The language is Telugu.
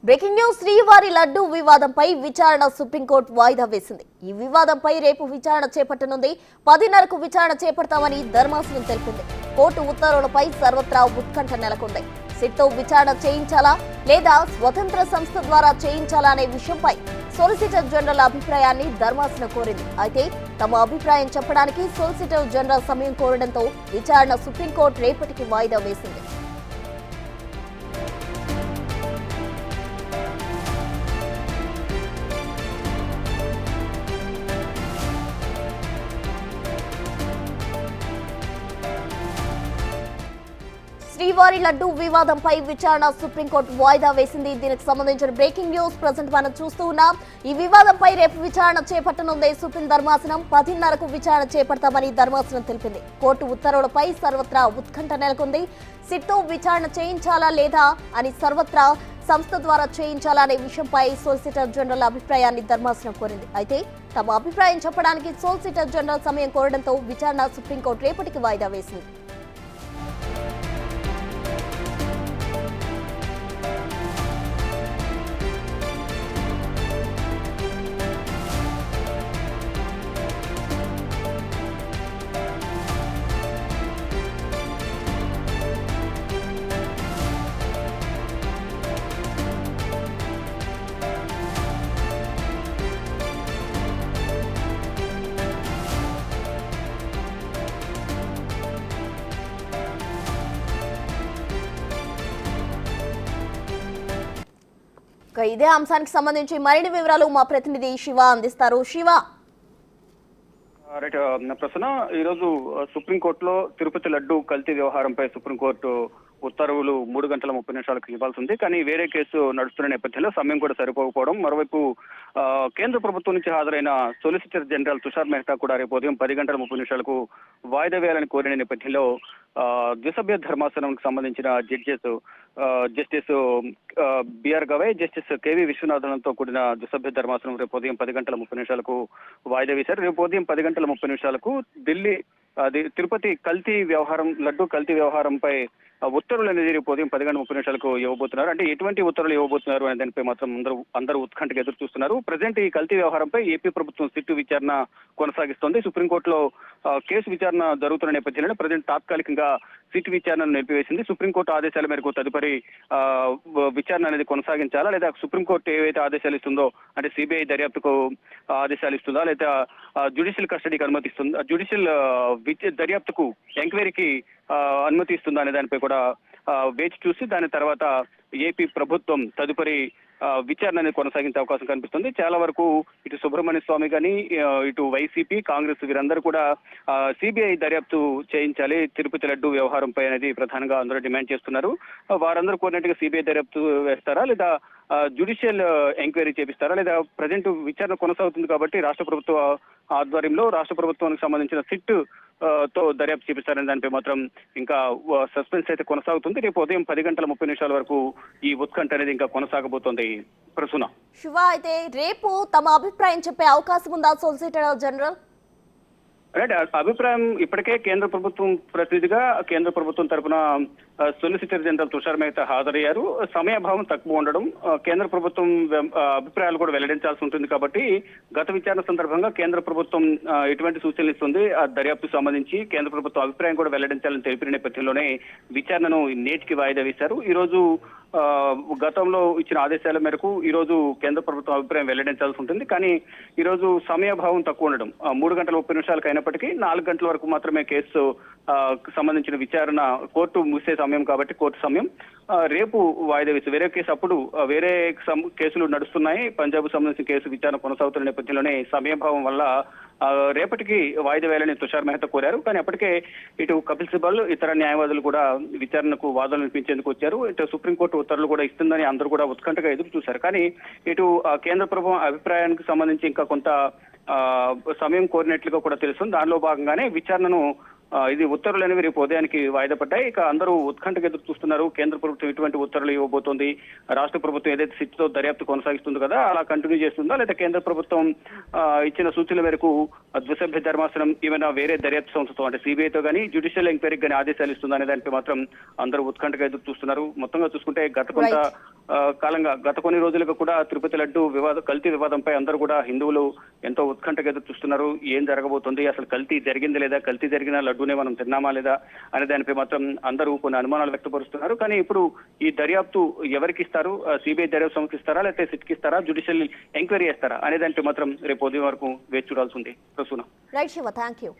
బ్రేకింగ్ న్యూస్ శ్రీవారి లడ్డు వివాదంపై విచారణ సుప్రీంకోర్టు వాయిదా వేసింది. ఈ వివాదంపై రేపు విచారణ చేపట్టనుంది. 10:30కు విచారణ చేపడతామని ధర్మాసనం తెలిపింది. కోర్టు ఉత్తర్వులపై సర్వత్రా ఉత్కంఠ నెలకొంది. సిట్తో విచారణ చేయించాలా లేదా స్వతంత్ర సంస్థ ద్వారా చేయించాలా అనే విషయంపై సొలిసిటర్ జనరల్ అభిప్రాయాన్ని ధర్మాసనం కోరింది. అయితే తమ అభిప్రాయం చెప్పడానికి సొలిసిటర్ జనరల్ సమయం కోరడంతో విచారణ సుప్రీంకోర్టు రేపటికి వాయిదా వేసింది. శ్రీవారి లడ్డు వివాదంపై విచారణ సుప్రీంకోర్టు వాయిదా వేసింది. దీనికి సంబంధించిన బ్రేకింగ్ న్యూస్ ప్రజెంట్ మనం చూస్తూ ఉన్నాం. ఈ వివాదంపై రేపు విచారణ చేపట్టనుంది సుప్రీం ధర్మాసనం. 10:30కు విచారణ చేపడతామని ధర్మాసనం తెలిపింది. కోర్టు ఉత్తర్వులపై సర్వత్రా ఉత్కంఠ నెలకొంది. సిట్తో విచారణ చేయించాలా లేదా అని సర్వత్రా సంస్థ ద్వారా చేయించాలా అనే విషయంపై సొలిసిటర్ జనరల్ అభిప్రాయాన్ని ధర్మాసనం కోరింది. అయితే తమ అభిప్రాయం చెప్పడానికి సొలిసిటర్ జనరల్ సమయం కోరడంతో విచారణ సుప్రీంకోర్టు రేపటికి వాయిదా వేసింది. ఇదే అంశానికి సంబంధించి మరిన్ని వివరాలు మా ప్రతినిధి శివ అందిస్తారు. శివ, రైట్ ప్రశ్న ఈరోజు సుప్రీంకోర్టులో తిరుపతి లడ్డు కల్తీ వ్యవహారంపై సుప్రీంకోర్టు ఉత్తర్వులు 3 గంటల 30 నిమిషాలకు ఇవ్వాల్సి ఉంది. కానీ వేరే కేసు నడుస్తున్న నేపథ్యంలో సమయం కూడా సరిపోకపోవడం, మరోవైపు కేంద్ర ప్రభుత్వం నుంచి హాజరైన సొలిసిటర్ జనరల్ తుషార్ మెహతా కూడా రేపు ఉదయం 10 గంటల 30 నిమిషాలకు వాయిదా వేయాలని కోరిన నేపథ్యంలో ద్విసభ్య ధర్మాసనంకు సంబంధించిన justice BR Gavai, justice KV విశ్వనాథన్తో కూడిన ద్విసభ్య ధర్మాసనం రేపు ఉదయం 10 గంటల 30 నిమిషాలకు వాయిదా వేశారు. రేపు ఉదయం 10 గంటల 30 నిమిషాలకు తిరుపతి కల్తీ వ్యవహారం, లడ్డు కల్తీ వ్యవహారంపై ఉత్తర్వులు అనేది రేపు ఉదయం 10 గంటల 30 నిమిషాలకు ఇవ్వబోతున్నారు. అంటే ఎటువంటి ఉత్తర్వులు ఇవ్వబోతున్నారు అనే దానిపై మాత్రం అందరూ ఉత్కంఠగా ఎదురు చూస్తున్నారు. ప్రజెంట్ ఈ కల్తీ వ్యవహారంపై ఏపీ ప్రభుత్వం సిట్టు విచారణ కొనసాగిస్తోంది. సుప్రీంకోర్టులో కేసు విచారణ జరుగుతున్న నేపథ్యంలో ప్రజెంట్ తాత్కాలికంగా సిట్ విచారణను నిలిపివేసింది. సుప్రీంకోర్టు ఆదేశాల మేరకు తదుపరి విచారణ అనేది కొనసాగించాలా లేదా సుప్రీంకోర్టు ఏవైతే ఆదేశాలు ఇస్తుందో, అంటే సిబిఐ దర్యాప్తుకు ఆదేశాలు ఇస్తుందా లేదా జ్యుడిషియల్ కస్టడీకి అనుమతిస్తుందా, జ్యుడిషియల్ దర్యాప్తుకు ఎంక్వైరీకి అనుమతి ఇస్తుందా అనే దానిపై కూడా వేచి చూసి దాని తర్వాత ఏపీ ప్రభుత్వం తదుపరి విచారణ అనేది కొనసాగించే అవకాశం కనిపిస్తుంది. చాలా వరకు ఇటు సుబ్రహ్మణ్య స్వామి కానీ ఇటు వైసీపీ, కాంగ్రెస్ వీరందరూ కూడా సిబిఐ దర్యాప్తు చేయించాలి తిరుపతి లడ్డు వ్యవహారంపై అనేది ప్రధానంగా అందరూ డిమాండ్ చేస్తున్నారు. వారందరూ కోరినట్టుగా సిబిఐ దర్యాప్తు వేస్తారా లేదా జ్యుడిషియల్ ఎంక్వైరీ చేపిస్తారా లేదా ప్రజెంట్ విచారణ కొనసాగుతుంది కాబట్టి రాష్ట్ర ప్రభుత్వ ఆధ్వర్యంలో రాష్ట్ర ప్రభుత్వానికి సంబంధించిన సిట్ తో దర్యాప్తు చేపిస్తారనే దానిపై మాత్రం ఇంకా సస్పెన్స్ అయితే కొనసాగుతుంది. రేపు ఉదయం 10 గంటల 30 నిమిషాల వరకు ఈ ఉత్కంఠ అనేది ఇంకా కొనసాగబోతోంది. ప్రసూన, శివ, అయితే రేపు తమ అభిప్రాయం చెప్పే అవకాశం ఉందా సొలిసిటర్ జనరల్? రైట్, అభిప్రాయం ఇప్పటికే కేంద్ర ప్రభుత్వం ప్రతినిధిగా కేంద్ర ప్రభుత్వం తరఫున సొలిసిటర్ జనరల్ తుషార్ మెహతా హాజరయ్యారు. సమయాభావం తక్కువ ఉండడం, కేంద్ర ప్రభుత్వం అభిప్రాయాలు కూడా వెల్లడించాల్సి ఉంటుంది కాబట్టి గత విచారణ సందర్భంగా కేంద్ర ప్రభుత్వం ఎటువంటి సూచనలు ఇస్తుంది, ఆ దర్యాప్తుకు సంబంధించి కేంద్ర ప్రభుత్వం అభిప్రాయం కూడా వెల్లడించాలని తెలిపిన నేపథ్యంలోనే విచారణను నేటికి వాయిదా వేశారు. ఈ రోజు గతంలో ఇచ్చిన ఆదేశాల మేరకు ఈ రోజు కేంద్ర ప్రభుత్వం అభిప్రాయం వెల్లడించాల్సి ఉంటుంది. కానీ ఈ రోజు సమయాభావం తక్కువ ఉండడం, 3 గంటల 30 నిమిషాలకు అయినప్పటికీ 4 గంటల వరకు మాత్రమే కేసు సంబంధించిన విచారణ, కోర్టు ముగిసే సమయం కాబట్టి కోర్టు సమయం రేపు వాయిదా వేసి వేరే కేసు అప్పుడు వేరే కేసులు నడుస్తున్నాయి. పంజాబ్ సంబంధించిన కేసు విచారణ కొనసాగుతున్న నేపథ్యంలోనే సమయభావం వల్ల రేపటికి వాయిదా వేయాలని తుషార్ మెహతా కోరారు. కానీ అప్పటికే ఇటు కపిల్ సిబల్, ఇతర న్యాయవాదులు కూడా విచారణకు వాదనలు వినిపించేందుకు వచ్చారు. ఇటు సుప్రీంకోర్టు ఉత్తర్వులు కూడా ఇస్తుందని అందరూ కూడా ఉత్కంఠగా ఎదురు చూశారు. కానీ ఇటు కేంద్ర ప్రభుత్వం అభిప్రాయానికి సంబంధించి ఇంకా కొంత సమయం కోరినట్లుగా కూడా తెలుస్తుంది. దానిలో భాగంగానే విచారణను ఇది ఉత్తర్వులు అనేవి రేపు ఉదయానికి వాయిదా పడ్డాయి. ఇక అందరూ ఉత్కంఠగా ఎదురు చూస్తున్నారు. కేంద్ర ప్రభుత్వం ఎటువంటి ఉత్తర్వులు ఇవ్వబోతోంది, రాష్ట్ర ప్రభుత్వం ఏదైతే సిట్తో దర్యాప్తు కొనసాగిస్తుంది కదా అలా కంటిన్యూ చేస్తుందా, లేదా కేంద్ర ప్రభుత్వం ఇచ్చిన సూచనల మేరకు ద్విసభ్య ధర్మాసనం ఏమైనా వేరే దర్యాప్తు సంస్థతో అంటే సిబిఐతో కానీ జ్యుడిషియల్ ఎంక్వైరీకి కానీ ఆదేశాలు ఇస్తుందా అనే దానిపై మాత్రం అందరూ ఉత్కంఠగా ఎదురు చూస్తున్నారు. మొత్తంగా చూసుకుంటే గత కొన్ని రోజులుగా కూడా తిరుపతి లడ్డు కల్తీ వివాదంపై అందరూ కూడా హిందువులు ఎంతో ఉత్కంఠగా ఎదురు చూస్తున్నారు. ఏం జరగబోతుంది, అసలు కల్తీ జరిగింది లేదా, కల్తీ జరిగిన లడ్డూనే మనం తిన్నామా లేదా అనే దానిపై మాత్రం అందరూ కొన్ని అనుమానాలు వ్యక్తపరుస్తున్నారు. కానీ ఇప్పుడు ఈ దర్యాప్తు ఎవరికి ఇస్తారు, సిబిఐ దర్యాప్తు సంస్థకి ఇస్తారా, లేకపోతే సిట్కి ఇస్తారా, జ్యుడిషియల్ ఎంక్వైరీ చేస్తారా అనే దానిపై మాత్రం రేపు ఉదయం వరకు వేచి చూడాల్సి ఉంది. Prasuna. Right Shiva, thank you.